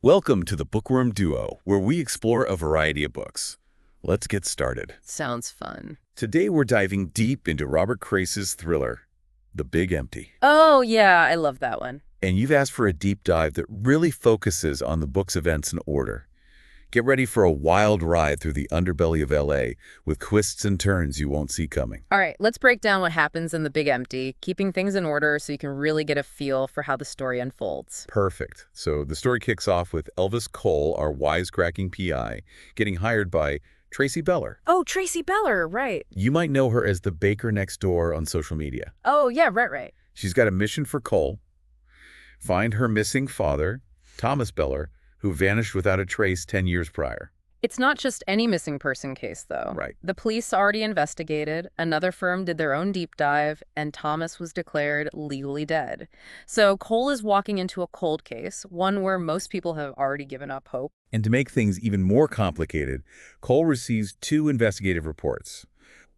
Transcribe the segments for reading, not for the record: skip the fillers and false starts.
Welcome to the Bookworm Duo, where we explore a variety of books. Let's get started. Sounds fun. Today we're diving deep into Robert Crais' thriller, The Big Empty. Oh, yeah, I love that one. And you've asked for a deep dive that really focuses on the book's events and order. Get ready for a wild ride through the underbelly of LA with twists and turns you won't see coming. All right, let's break down what happens in The Big Empty, keeping things in order so you can really get a feel for how the story unfolds. Perfect. So the story kicks off with Elvis Cole, our wisecracking PI, getting hired by Tracy Beller. Oh, Tracy Beller, right. You might know her as the baker next door on social media. Oh, yeah, right. She's got a mission for Cole: find her missing father, Thomas Beller, who vanished without a trace 10 years prior. It's not just any missing person case, though. Right. The police already investigated, another firm did their own deep dive, and Thomas was declared legally dead. So Cole is walking into a cold case, one where most people have already given up hope. And to make things even more complicated, Cole receives two investigative reports,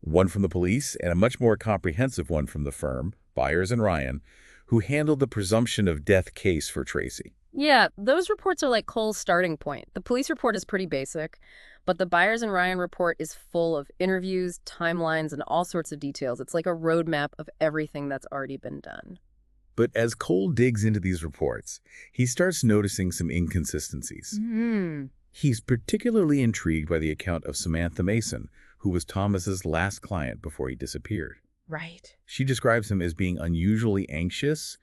one from the police and a much more comprehensive one from the firm, Byers and Ryan, who handled the presumption of death case for Tracy. Yeah, those reports are like Cole's starting point. The police report is pretty basic, but the Byers and Ryan report is full of interviews, timelines, and all sorts of details. It's like a roadmap of everything that's already been done. But as Cole digs into these reports, he starts noticing some inconsistencies. He's particularly intrigued by the account of Samantha Mason, who was Thomas's last client before he disappeared. Right. She describes him as being unusually anxious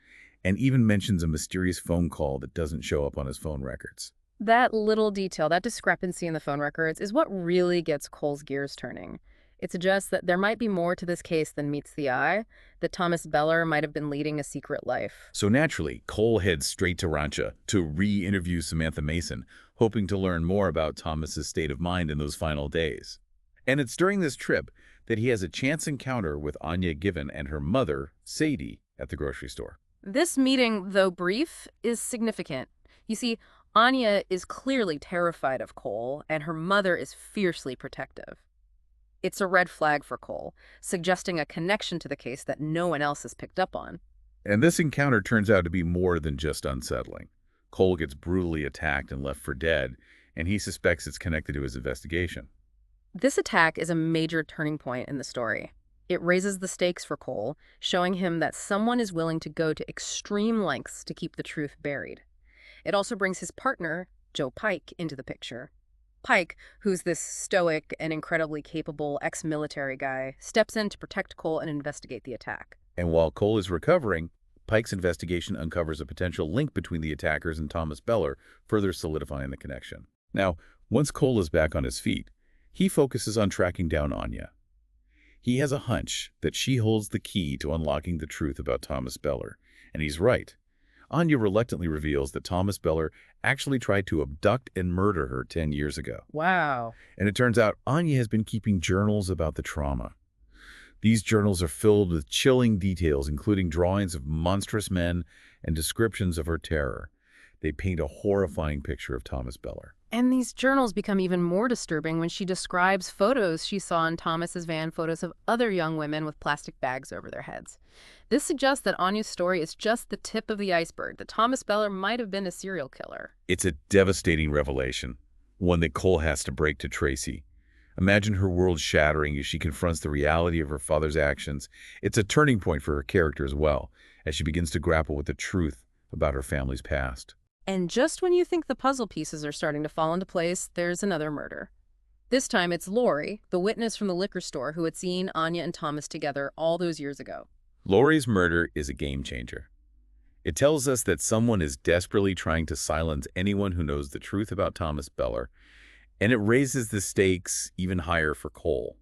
and even mentions a mysterious phone call that doesn't show up on his phone records. That little detail, that discrepancy in the phone records, is what really gets Cole's gears turning. It suggests that there might be more to this case than meets the eye, that Thomas Beller might have been leading a secret life. So naturally, Cole heads straight to Rancha to re-interview Samantha Mason, hoping to learn more about Thomas's state of mind in those final days. And it's during this trip that he has a chance encounter with Anya Given and her mother, Sadie, at the grocery store. This meeting, though brief, is significant. You see, Anya is clearly terrified of Cole, and her mother is fiercely protective. It's a red flag for Cole, suggesting a connection to the case that no one else has picked up on. And this encounter turns out to be more than just unsettling. Cole gets brutally attacked and left for dead, and he suspects it's connected to his investigation. This attack is a major turning point in the story. It raises the stakes for Cole, showing him that someone is willing to go to extreme lengths to keep the truth buried. It also brings his partner, Joe Pike, into the picture. Pike, who's this stoic and incredibly capable ex-military guy, steps in to protect Cole and investigate the attack. And while Cole is recovering, Pike's investigation uncovers a potential link between the attackers and Thomas Beller, further solidifying the connection. Now, once Cole is back on his feet, he focuses on tracking down Anya. He has a hunch that she holds the key to unlocking the truth about Thomas Beller, and he's right. Anya reluctantly reveals that Thomas Beller actually tried to abduct and murder her 10 years ago. Wow. And it turns out Anya has been keeping journals about the trauma. These journals are filled with chilling details, including drawings of monstrous men and descriptions of her terror. They paint a horrifying picture of Thomas Beller. And these journals become even more disturbing when she describes photos she saw in Thomas's van, photos of other young women with plastic bags over their heads. This suggests that Anya's story is just the tip of the iceberg, that Thomas Beller might have been a serial killer. It's a devastating revelation, one that Cole has to break to Tracy. Imagine her world shattering as she confronts the reality of her father's actions. It's a turning point for her character as well, as she begins to grapple with the truth about her family's past. And just when you think the puzzle pieces are starting to fall into place, there's another murder. This time it's Lori, the witness from the liquor store who had seen Anya and Thomas together all those years ago. Lori's murder is a game changer. It tells us that someone is desperately trying to silence anyone who knows the truth about Thomas Beller, and it raises the stakes even higher for Cole.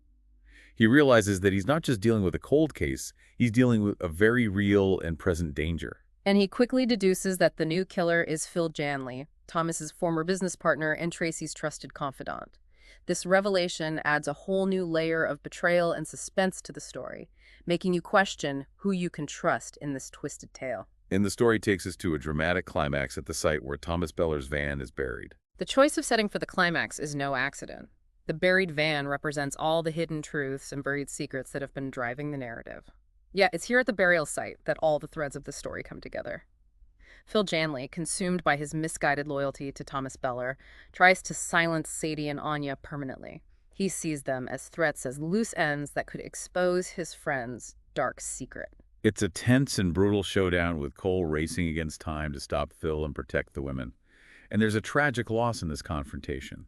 He realizes that he's not just dealing with a cold case, he's dealing with a very real and present danger. And he quickly deduces that the new killer is Phil Janley, Thomas's former business partner and Tracy's trusted confidant. This revelation adds a whole new layer of betrayal and suspense to the story, making you question who you can trust in this twisted tale. And the story takes us to a dramatic climax at the site where Thomas Beller's van is buried. The choice of setting for the climax is no accident. The buried van represents all the hidden truths and buried secrets that have been driving the narrative. Yeah, it's here at the burial site that all the threads of the story come together. Phil Janley, consumed by his misguided loyalty to Thomas Beller, tries to silence Sadie and Anya permanently. He sees them as threats, as loose ends that could expose his friend's dark secret. It's a tense and brutal showdown with Cole racing against time to stop Phil and protect the women. And there's a tragic loss in this confrontation.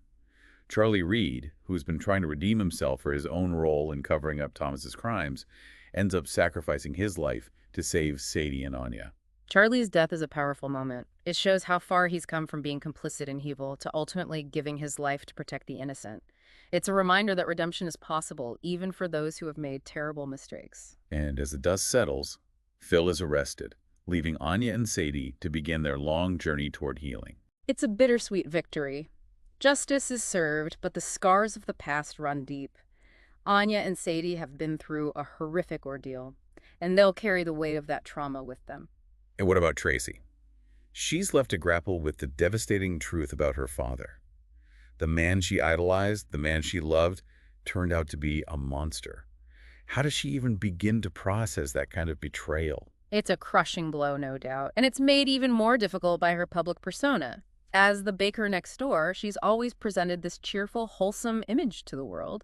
Charlie Reed, who's been trying to redeem himself for his own role in covering up Thomas's crimes, ends up sacrificing his life to save Sadie and Anya. Charlie's death is a powerful moment. It shows how far he's come from being complicit in evil to ultimately giving his life to protect the innocent. It's a reminder that redemption is possible, even for those who have made terrible mistakes. And as the dust settles, Phil is arrested, leaving Anya and Sadie to begin their long journey toward healing. It's a bittersweet victory. Justice is served, but the scars of the past run deep. Anya and Sadie have been through a horrific ordeal, and they'll carry the weight of that trauma with them. And what about Tracy? She's left to grapple with the devastating truth about her father. The man she idolized, the man she loved, turned out to be a monster. How does she even begin to process that kind of betrayal? It's a crushing blow, no doubt, and it's made even more difficult by her public persona. As the baker next door, she's always presented this cheerful, wholesome image to the world.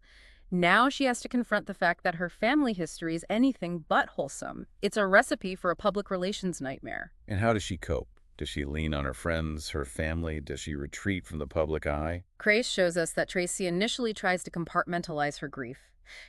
Now she has to confront the fact that her family history is anything but wholesome. It's a recipe for a public relations nightmare. And how does she cope? Does she lean on her friends, her family? Does she retreat from the public eye? Crais shows us that Tracy initially tries to compartmentalize her grief.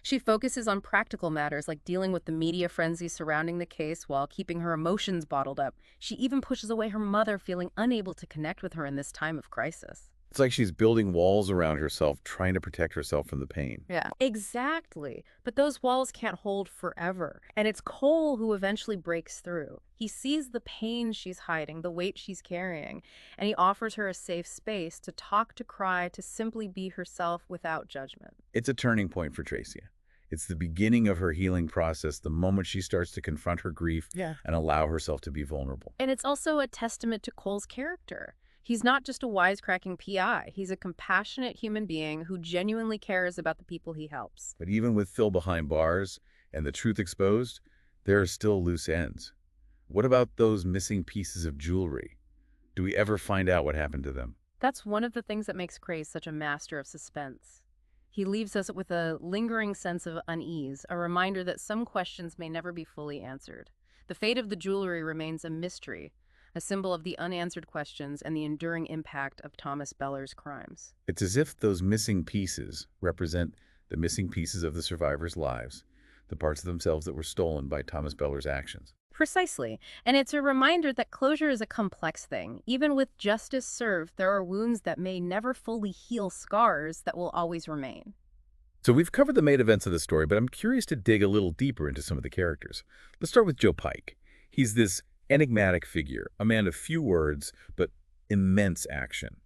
She focuses on practical matters like dealing with the media frenzy surrounding the case while keeping her emotions bottled up. She even pushes away her mother, feeling unable to connect with her in this time of crisis. It's like she's building walls around herself, trying to protect herself from the pain. Yeah, exactly. But those walls can't hold forever. And it's Cole who eventually breaks through. He sees the pain she's hiding, the weight she's carrying, and he offers her a safe space to talk, to cry, to simply be herself without judgment. It's a turning point for Tracy. It's the beginning of her healing process, the moment she starts to confront her grief and allow herself to be vulnerable. And it's also a testament to Cole's character. He's not just a wisecracking PI. He's a compassionate human being who genuinely cares about the people he helps. But even with Phil behind bars and the truth exposed, there are still loose ends. What about those missing pieces of jewelry? Do we ever find out what happened to them? That's one of the things that makes Crais such a master of suspense. He leaves us with a lingering sense of unease, a reminder that some questions may never be fully answered. The fate of the jewelry remains a mystery, a symbol of the unanswered questions and the enduring impact of Thomas Beller's crimes. It's as if those missing pieces represent the missing pieces of the survivors' lives, the parts of themselves that were stolen by Thomas Beller's actions. Precisely. And it's a reminder that closure is a complex thing. Even with justice served, there are wounds that may never fully heal, scars that will always remain. So we've covered the main events of the story, but I'm curious to dig a little deeper into some of the characters. Let's start with Joe Pike. He's this enigmatic figure, a man of few words, but immense action.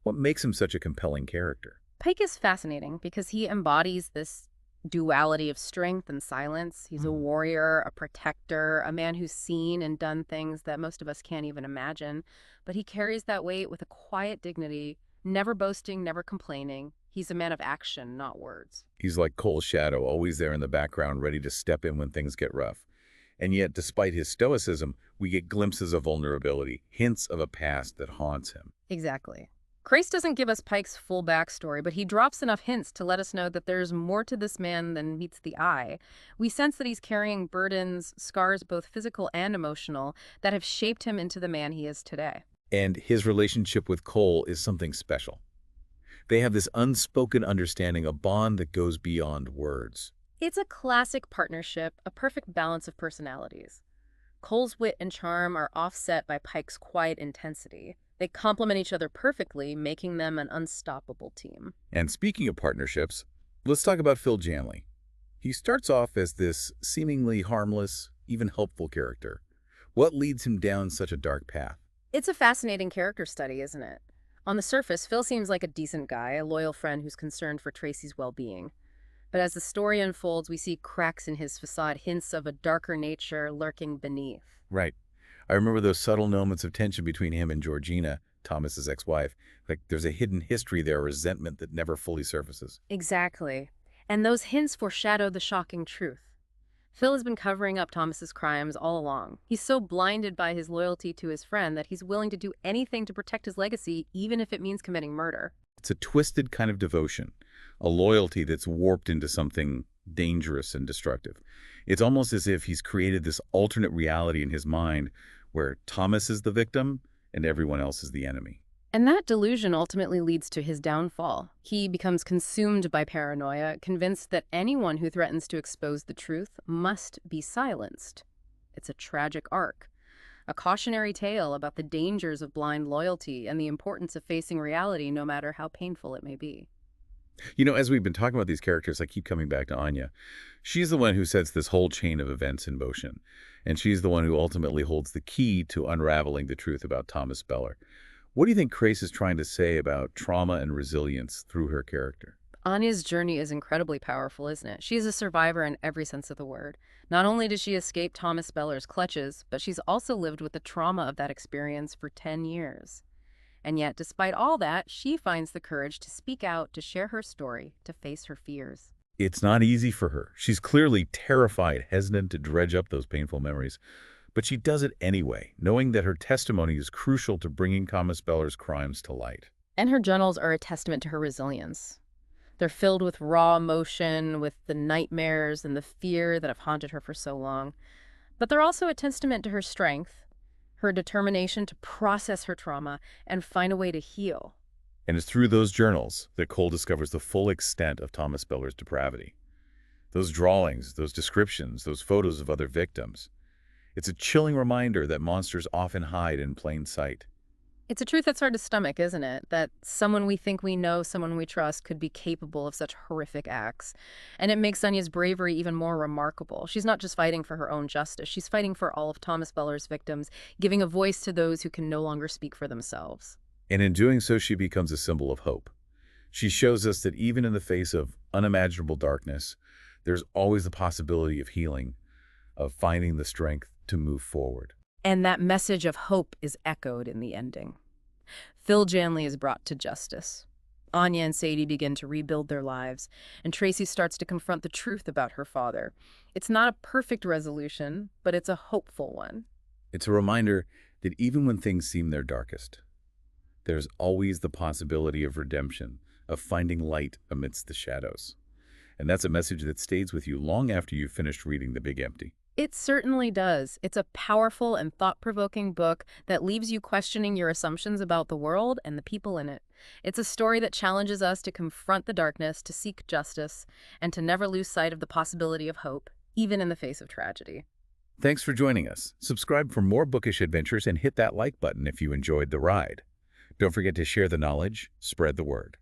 What makes him such a compelling character? Pike is fascinating because he embodies this duality of strength and silence. He's a warrior, a protector, a man who's seen and done things that most of us can't even imagine. But he carries that weight with a quiet dignity, never boasting, never complaining. He's a man of action, not words. He's like Cole's shadow, always there in the background, ready to step in when things get rough. And yet, despite his stoicism, we get glimpses of vulnerability, hints of a past that haunts him. Exactly. Crais doesn't give us Pike's full backstory, but he drops enough hints to let us know that there's more to this man than meets the eye. We sense that he's carrying burdens, scars, both physical and emotional, that have shaped him into the man he is today. And his relationship with Cole is something special. They have this unspoken understanding, a bond that goes beyond words. It's a classic partnership, a perfect balance of personalities. Cole's wit and charm are offset by Pike's quiet intensity. They complement each other perfectly, making them an unstoppable team. And speaking of partnerships, let's talk about Phil Janley. He starts off as this seemingly harmless, even helpful character. What leads him down such a dark path? It's a fascinating character study, isn't it? On the surface, Phil seems like a decent guy, a loyal friend who's concerned for Tracy's well-being. But as the story unfolds, we see cracks in his facade, hints of a darker nature lurking beneath. Right. I remember those subtle moments of tension between him and Georgina, Thomas's ex-wife. Like there's a hidden history there, resentment that never fully surfaces. Exactly. And those hints foreshadow the shocking truth. Phil has been covering up Thomas's crimes all along. He's so blinded by his loyalty to his friend that he's willing to do anything to protect his legacy, even if it means committing murder. It's a twisted kind of devotion, a loyalty that's warped into something dangerous and destructive. It's almost as if he's created this alternate reality in his mind where Thomas is the victim and everyone else is the enemy. And that delusion ultimately leads to his downfall. He becomes consumed by paranoia, convinced that anyone who threatens to expose the truth must be silenced. It's a tragic arc, a cautionary tale about the dangers of blind loyalty and the importance of facing reality no matter how painful it may be. As we've been talking about these characters, I keep coming back to Anya. She's the one who sets this whole chain of events in motion, and she's the one who ultimately holds the key to unraveling the truth about Thomas Beller. What do you think Crais is trying to say about trauma and resilience through her character? Anya's journey is incredibly powerful, isn't it? She is a survivor in every sense of the word. Not only did she escape Thomas Beller's clutches, but she's also lived with the trauma of that experience for 10 years. And yet, despite all that, she finds the courage to speak out, to share her story, to face her fears. It's not easy for her. She's clearly terrified, hesitant to dredge up those painful memories. But she does it anyway, knowing that her testimony is crucial to bringing Thomas Beller's crimes to light. And her journals are a testament to her resilience. They're filled with raw emotion, with the nightmares and the fear that have haunted her for so long. But they're also a testament to her strength, her determination to process her trauma and find a way to heal. And it's through those journals that Cole discovers the full extent of Thomas Beller's depravity. Those drawings, those descriptions, those photos of other victims. It's a chilling reminder that monsters often hide in plain sight. It's a truth that's hard to stomach, isn't it? That someone we think we know, someone we trust, could be capable of such horrific acts. And it makes Anya's bravery even more remarkable. She's not just fighting for her own justice. She's fighting for all of Thomas Beller's victims, giving a voice to those who can no longer speak for themselves. And in doing so, she becomes a symbol of hope. She shows us that even in the face of unimaginable darkness, there's always the possibility of healing, of finding the strength to move forward. And that message of hope is echoed in the ending. Phil Janley is brought to justice. Anya and Sadie begin to rebuild their lives, and Tracy starts to confront the truth about her father. It's not a perfect resolution, but it's a hopeful one. It's a reminder that even when things seem their darkest, there's always the possibility of redemption, of finding light amidst the shadows. And that's a message that stays with you long after you've finished reading The Big Empty. It certainly does. It's a powerful and thought-provoking book that leaves you questioning your assumptions about the world and the people in it. It's a story that challenges us to confront the darkness, to seek justice, and to never lose sight of the possibility of hope, even in the face of tragedy. Thanks for joining us. Subscribe for more bookish adventures and hit that like button if you enjoyed the ride. Don't forget to share the knowledge, spread the word.